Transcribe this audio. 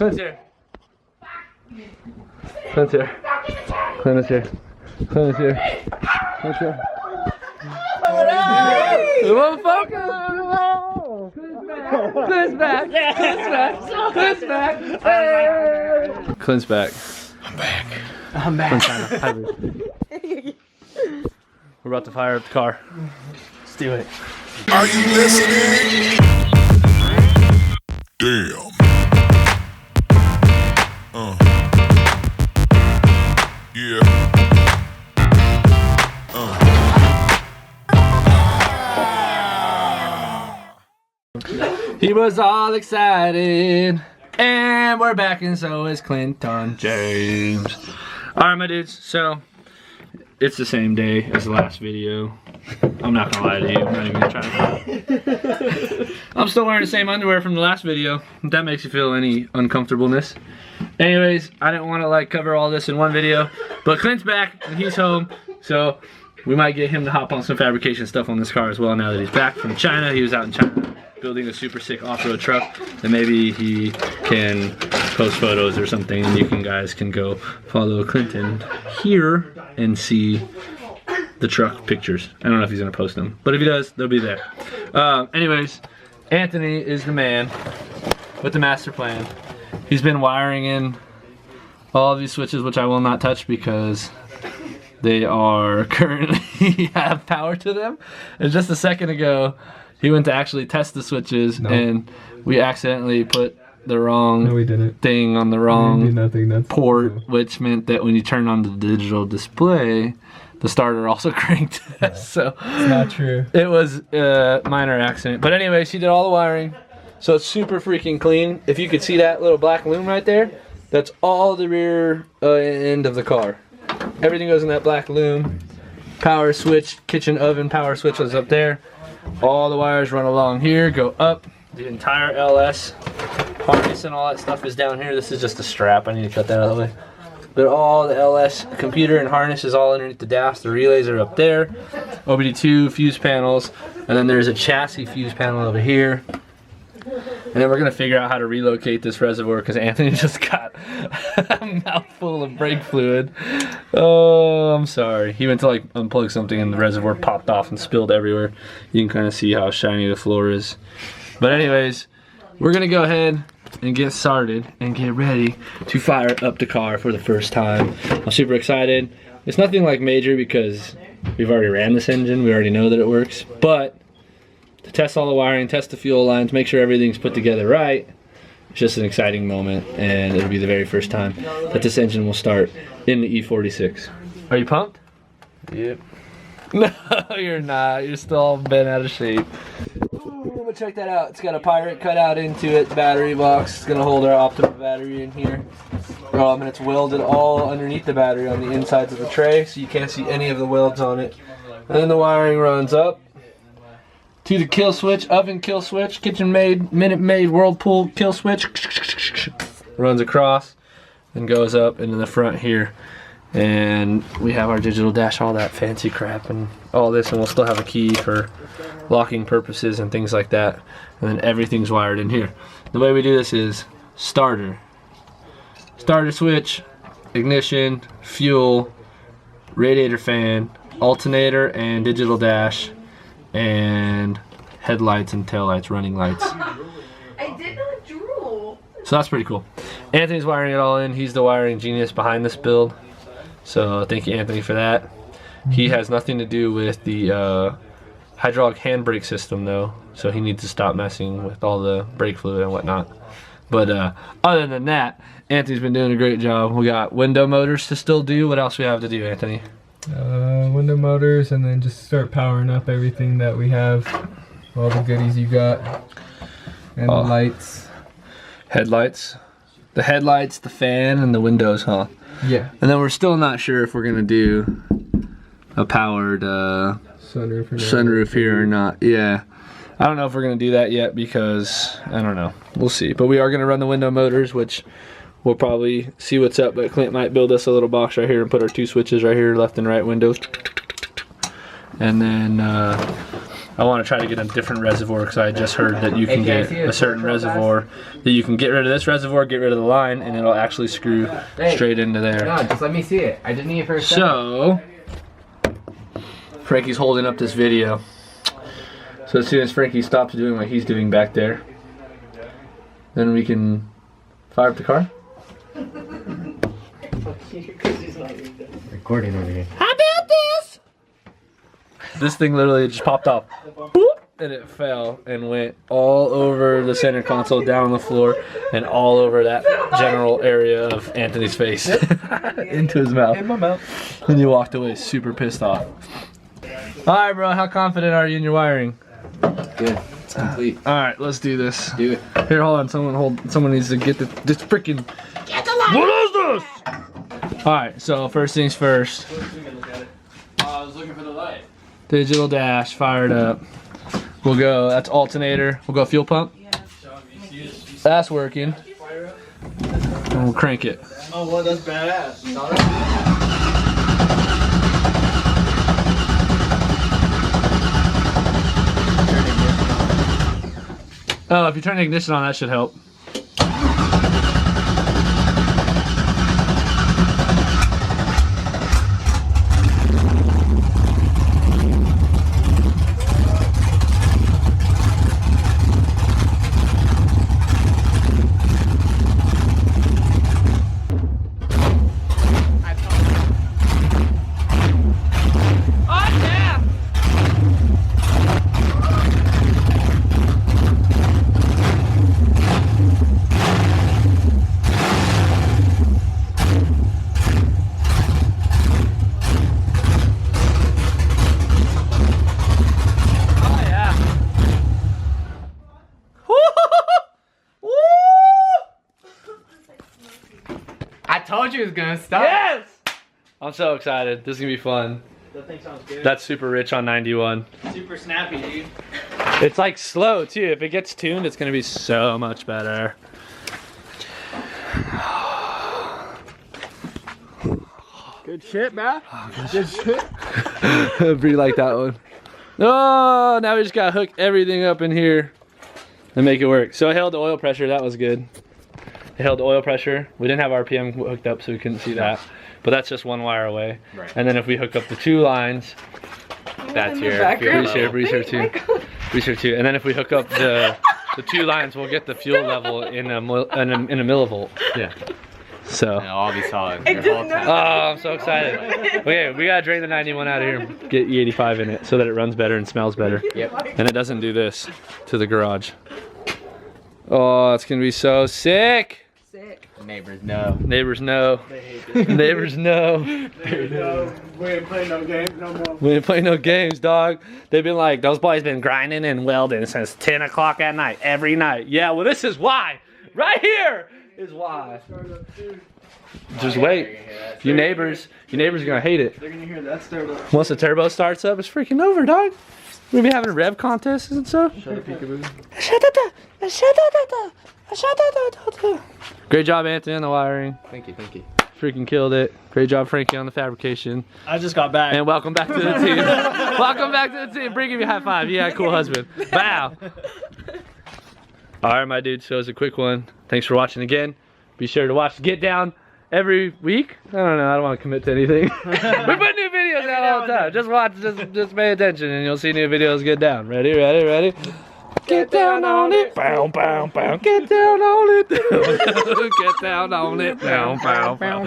Clint's here. Clint's here. Clint is here. Clint is here. Clint's here. Motherfucker! Clint's back! Clint's back! Clint's back! Clint's back! I'm back. I'm back. We're about to fire up the car. Let's do it. Are you listening? Damn. Yeah. He was all excited, and we're back, and so is Clinton James. Alright, my dudes, so it's the same day as the last video. I'm not gonna lie to you, I'm not even gonna try to. I'm still wearing the same underwear from the last video, if that makes you feel any uncomfortableness. Anyways, I didn't want to like cover all this in one video, but Clint's back and he's home, so we might get him to hop on some fabrication stuff on this car as well now that he's back from China. He was out in China building a super sick off-road truck, and maybe he can post photos or something, and you guys can go follow Clinton here and see the truck pictures. I don't know if he's gonna post them, but if he does, they'll be there. Anyways, Anthony is the man with the master plan. He's been wiring in all of these switches, which I will not touch because they are currently have power to them. And just a second ago, he went to actually test the switches, and we accidentally put the wrong thing on the wrong port, which meant that when you turn on the digital display, the starter also cranked. So it's not true. It was a minor accident. But anyways, he did all the wiring. So it's super freaking clean. If you could see that little black loom right there, that's all the rear end of the car. Everything goes in that black loom. Power switch, kitchen oven power switch was up there. All the wires run along here, go up. The entire LS harness and all that stuff is down here. This is just a strap. I need to cut that out of the way. But all the LS computer and harness is all underneath the dash. The relays are up there. OBD2 fuse panels. And then there's a chassis fuse panel over here. And then we're gonna figure out how to relocate this reservoir because Anthony just got a mouthful of brake fluid. Oh, I'm sorry. He went to like unplug something and the reservoir popped off and spilled everywhere. You can kind of see how shiny the floor is. But anyways, we're gonna go ahead and get started and get ready to fire up the car for the first time. I'm super excited. It's nothing like major because we've already ran this engine. We already know that it works. But to test all the wiring, test the fuel lines, make sure everything's put together right. It's just an exciting moment, and it'll be the very first time that this engine will start in the E46. Are you pumped? Yep. No, you're not. You're still all bent out of shape. Ooh, but check that out. It's got a Pirate cut out into it, battery box. It's gonna hold our Optima battery in here. And it's welded all underneath the battery on the insides of the tray, so you can't see any of the welds on it. And then the wiring runs up to the kill switch, oven kill switch, kitchen made, minute made, whirlpool kill switch. Runs across and goes up into the front here. And we have our digital dash, all that fancy crap and all this, and we'll still have a key for locking purposes and things like that. And then everything's wired in here. The way we do this is starter switch, ignition, fuel, radiator fan, alternator and digital dash, and headlights and taillights, running lights. I did not drool. So that's pretty cool. Anthony's wiring it all in. He's the wiring genius behind this build. So thank you, Anthony, for that. He has nothing to do with the hydraulic handbrake system, though. So he needs to stop messing with all the brake fluid and whatnot. But other than that, Anthony's been doing a great job. We got window motors to still do. What else we have to do, Anthony? Window motors, and then just start powering up everything that we have. All the goodies you got. And the lights. Headlights. The headlights, the fan, and the windows, huh? Yeah. And then we're still not sure if we're going to do a powered sunroof here or not. Yeah. I don't know if we're going to do that yet because, I don't know. We'll see. But we are going to run the window motors, which we'll probably see what's up. But Clint might build us a little box right here and put our two switches right here, left and right windows. And then I want to try to get a different reservoir because I just heard that you can get a certain reservoir that you can get rid of this reservoir, get rid of the line, and it'll actually screw straight into there. No, just let me see it. I didn't need it for a second. So, Frankie's holding up this video. So as soon as Frankie stops doing what he's doing back there, then we can fire up the car. Recording over here. How about this? This thing literally just popped off. Whoop, and it fell and went all over the center console, down on the floor, and all over that general area of Anthony's face. Into his mouth. In my mouth. And you walked away super pissed off. Alright bro, how confident are you in your wiring? Good. It's complete. Alright, let's do this. Do it. Here, hold on. Someone needs to get this freaking. What is this? Alright, so first things first. I was looking for the light. Digital dash, fired up. We'll go, that's alternator. We'll go fuel pump. That's working. And we'll crank it. Oh, well, that's badass. Oh, if you turn the ignition on, that should help. I told you it was gonna stop. Yes! I'm so excited. This is gonna be fun. That thing sounds good. That's super rich on 91. Super snappy, dude. It's like slow too. If it gets tuned, it's gonna be so much better. Good shit, man. Good shit. Pretty like that one. Oh, now we just gotta hook everything up in here and make it work. So I held the oil pressure. That was good. I held the oil pressure. We didn't have RPM hooked up, so we couldn't see that. But that's just one wire away. Right. And then if we hook up the two lines, That's In the your background. breeze here too. Breeze here too. And then if we hook up the two lines, we'll get the fuel level in a millivolt. Yeah. So. It'll all be solid. I Your didn't whole know. time. Oh, I'm so excited. Okay, we gotta drain the 91 out of here and get E85 in it so that it runs better and smells better. Yep. And it doesn't do this to the garage. Oh, it's gonna be so sick. Sick. Neighbors know. Neighbors know. They hate this. Neighbors know. No, we ain't playing no games no more. We ain't playing no games, dog. They've been like, those boys been grinding and welding since 10 o'clock at night, every night. Yeah, well, this is why. Right here is why. Just wait. Your neighbors are gonna hate it. They're gonna hear that start up. Once the turbo starts up, it's freaking over, dog. We're gonna be having rev contests and stuff. Shut up, peekaboo. Great job, Anthony, on the wiring. Thank you, thank you. Freaking killed it. Great job, Frankie, on the fabrication. I just got back. And welcome back to the team. Welcome back to the team. Bring him a high five. Yeah, cool husband. Bow. All right, my dude. So it's a quick one. Thanks for watching again. Be sure to watch Get Down every week. I don't know. I don't want to commit to anything. We put new videos out all the time. Just watch. Just pay attention, and you'll see new videos. Get down. Ready? Ready? Ready? Get down on it. Bow, bow, bow. Get down on it. Get down on it. Bow, bow, bow.